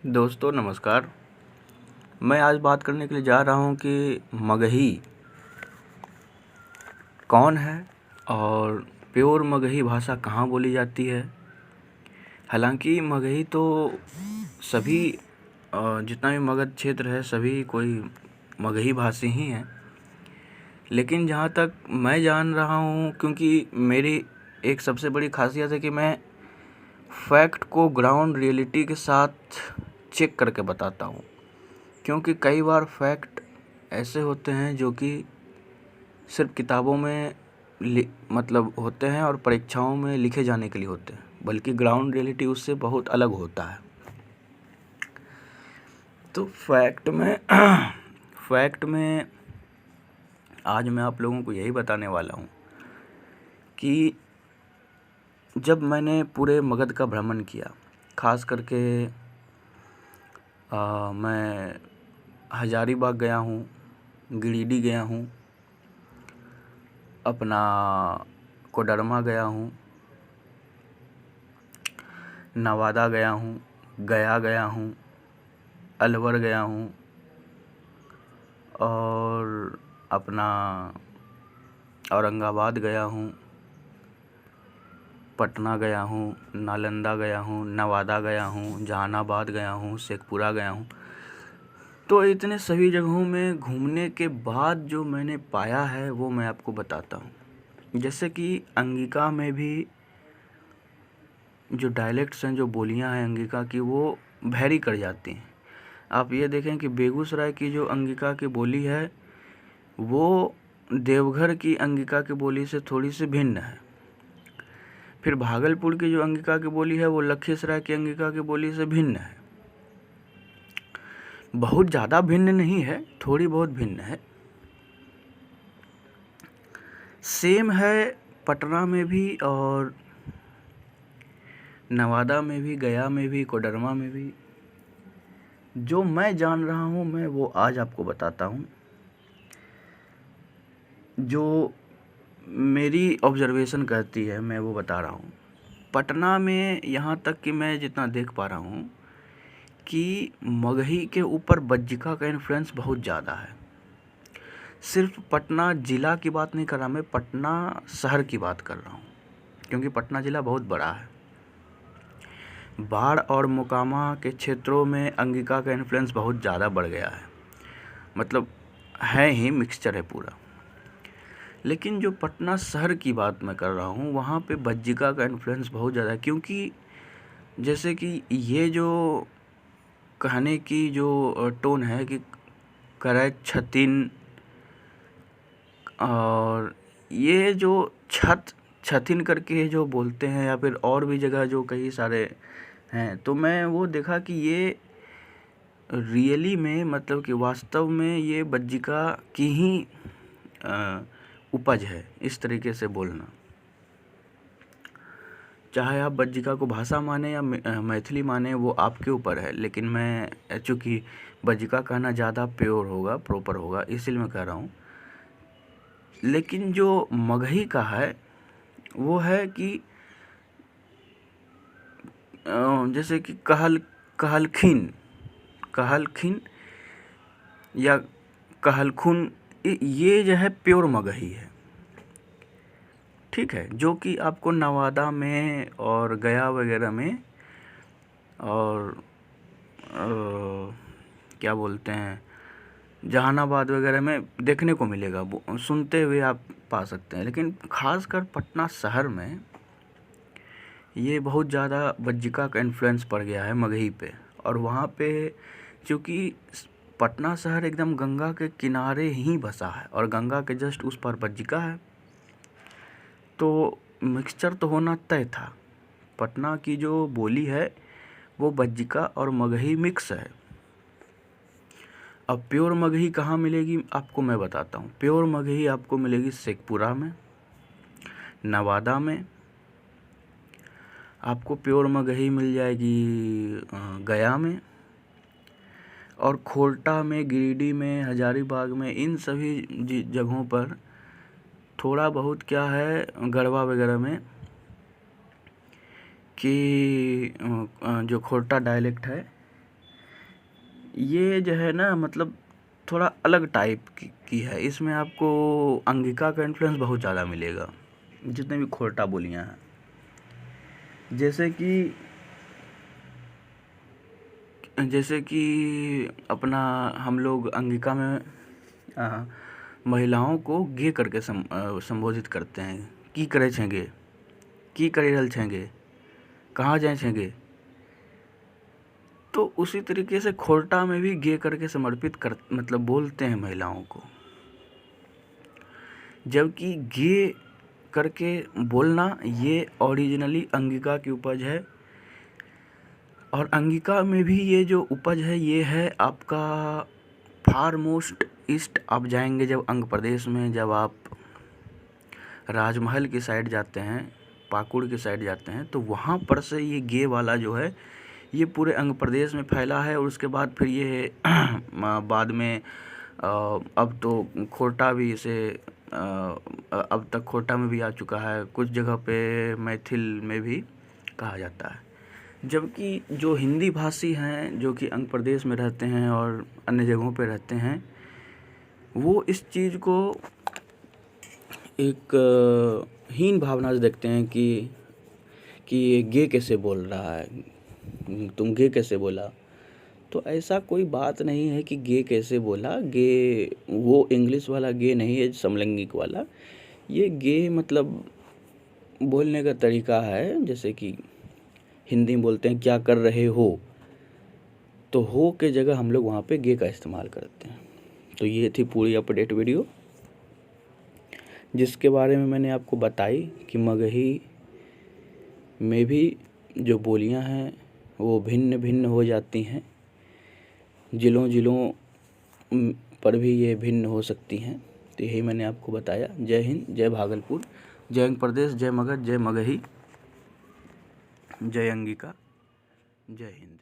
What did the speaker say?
दोस्तों नमस्कार। मैं आज बात करने के लिए जा रहा हूँ कि मगही कौन है और प्योर मगही भाषा कहाँ बोली जाती है। हालांकि मगही तो सभी जितना भी मगध क्षेत्र है सभी कोई मगही भाषी ही हैं, लेकिन जहाँ तक मैं जान रहा हूँ, क्योंकि मेरी एक सबसे बड़ी खासियत है कि मैं फैक्ट को ग्राउंड रियलिटी के साथ चेक करके बताता हूँ। क्योंकि कई बार फैक्ट ऐसे होते हैं जो कि सिर्फ किताबों में मतलब होते हैं और परीक्षाओं में लिखे जाने के लिए होते हैं, बल्कि ग्राउंड रियलिटी उससे बहुत अलग होता है। तो फैक्ट में आज मैं आप लोगों को यही बताने वाला हूँ कि जब मैंने पूरे मगध का भ्रमण किया, खास करके मैं हजारीबाग गया हूँ, गिरिडीह गया हूँ, अपना कोडरमा गया हूँ, नवादा गया हूँ, गया गया हूँ, अलवर गया हूँ और अपना औरंगाबाद गया हूँ, पटना गया हूँ, नालंदा गया हूँ, नवादा गया हूँ, जहानाबाद गया हूँ, शेखपुरा गया हूँ। तो इतने सभी जगहों में घूमने के बाद जो मैंने पाया है वो मैं आपको बताता हूँ। जैसे कि अंगिका में भी जो डायलेक्ट्स हैं, जो बोलियां हैं अंगिका की, वो वैरी कर जाती हैं। आप ये देखें कि बेगूसराय की जो अंगिका की बोली है वो देवघर की अंगिका की बोली से थोड़ी सी भिन्न है। फिर भागलपुर की जो अंगिका की बोली है वो लखीसराय की अंगिका की बोली से भिन्न है। बहुत ज़्यादा भिन्न नहीं है, थोड़ी बहुत भिन्न है। सेम है पटना में भी और नवादा में भी, गया में भी, कोडरमा में भी। जो मैं जान रहा हूँ मैं वो आज आपको बताता हूँ। जो मेरी ऑब्जर्वेशन कहती है मैं वो बता रहा हूँ। पटना में यहाँ तक कि मैं जितना देख पा रहा हूँ कि मगही के ऊपर बज्जिका का इन्फ्लुएंस बहुत ज़्यादा है। सिर्फ पटना ज़िला की बात नहीं कर रहा, मैं पटना शहर की बात कर रहा हूँ, क्योंकि पटना ज़िला बहुत बड़ा है। बाढ़ और मोकामा के क्षेत्रों में अंगिका का इन्फ्लुएंस बहुत ज़्यादा बढ़ गया है, मतलब है ही, मिक्सचर है पूरा। लेकिन जो पटना शहर की बात मैं कर रहा हूँ वहाँ पे बज्जिका का इन्फ्लुएंस बहुत ज़्यादा है। क्योंकि जैसे कि ये जो कहने की जो टोन है कि करे छतिन, और ये जो छतिन करके जो बोलते हैं, या फिर और भी जगह जो कई सारे हैं, तो मैं वो देखा कि ये रियली में, मतलब कि वास्तव में ये बज्जिका की ही उपज है, इस तरीके से बोलना। चाहे आप बज्जिका को भाषा माने या मैथिली माने, वो आपके ऊपर है। लेकिन मैं चूँकि बज्जिका कहना ज़्यादा प्योर होगा, प्रॉपर होगा, इसीलिए मैं कह रहा हूँ। लेकिन जो मगही का है वो है कि जैसे कि कहलखिन या कहलखुन, ये जो है प्योर मगही है, ठीक है। जो कि आपको नवादा में और गया वगैरह में और क्या बोलते हैं, जहानाबाद वगैरह में देखने को मिलेगा, वो सुनते हुए आप पा सकते हैं। लेकिन खासकर पटना शहर में ये बहुत ज़्यादा बज्जिका का इन्फ्लुएंस पड़ गया है मगही पे। और वहाँ पे चूँकि पटना शहर एकदम गंगा के किनारे ही बसा है और गंगा के जस्ट उस पर बज्जिका है, तो मिक्सचर तो होना तय था। पटना की जो बोली है वो बज्जिका और मगही मिक्स है। अब प्योर मगही कहाँ मिलेगी आपको मैं बताता हूँ। प्योर मगही आपको मिलेगी शेखपुरा में, नवादा में। आपको प्योर मगही मिल जाएगी गया में, और खोरटा में, गिरिडीह में, हजारीबाग में, इन सभी जगहों पर थोड़ा बहुत क्या है, गढ़वा वगैरह में, कि जो खोरटा डायलेक्ट है ये जो है ना मतलब थोड़ा अलग टाइप की है। इसमें आपको अंगिका का इन्फ्लुएंस बहुत ज़्यादा मिलेगा, जितने भी खोरटा बोलियाँ हैं। जैसे कि अपना हम लोग अंगिका में महिलाओं को गे करके संबोधित करते हैं। की करे छेंगे, की करे रहल छेंगे, कहाँ जाए छेंगे। तो उसी तरीके से खोरटा में भी गे करके समर्पित कर मतलब बोलते हैं महिलाओं को। जबकि गे करके बोलना ये ओरिजिनली अंगिका की उपज है। और अंगिका में भी ये जो उपज है ये है आपका फार मोस्ट ईस्ट। आप जाएंगे जब अंग प्रदेश में, जब आप राजमहल की साइड जाते हैं, पाकुड़ की साइड जाते हैं, तो वहाँ पर से ये गे वाला जो है ये पूरे अंग प्रदेश में फैला है। और उसके बाद फिर ये बाद में अब तो खोरटा भी इसे अब तक खोरटा में भी आ चुका है, कुछ जगह पे मैथिल में भी कहा जाता है। जबकि जो हिंदी भाषी हैं जो कि अंग प्रदेश में रहते हैं और अन्य जगहों पे रहते हैं, वो इस चीज़ को एक हीन भावना से देखते हैं कि ये गे कैसे बोल रहा है, तुम गे कैसे बोला। तो ऐसा कोई बात नहीं है कि गे कैसे बोला। गे वो इंग्लिश वाला गे नहीं है, समलैंगिक वाला। ये गे मतलब बोलने का तरीका है। जैसे कि हिंदी में बोलते हैं क्या कर रहे हो, तो हो के जगह हम लोग वहाँ पे गे का इस्तेमाल करते हैं। तो ये थी पूरी अपडेट वीडियो, जिसके बारे में मैंने आपको बताई कि मगही में भी जो बोलियां हैं वो भिन्न भिन्न हो जाती हैं। जिलों पर भी ये भिन्न हो सकती हैं। तो यही मैंने आपको बताया। जय हिंद, जय भागलपुर, जय अंग प्रदेश, जय मगध, जय मगही, जय अंगिका, जय हिंद।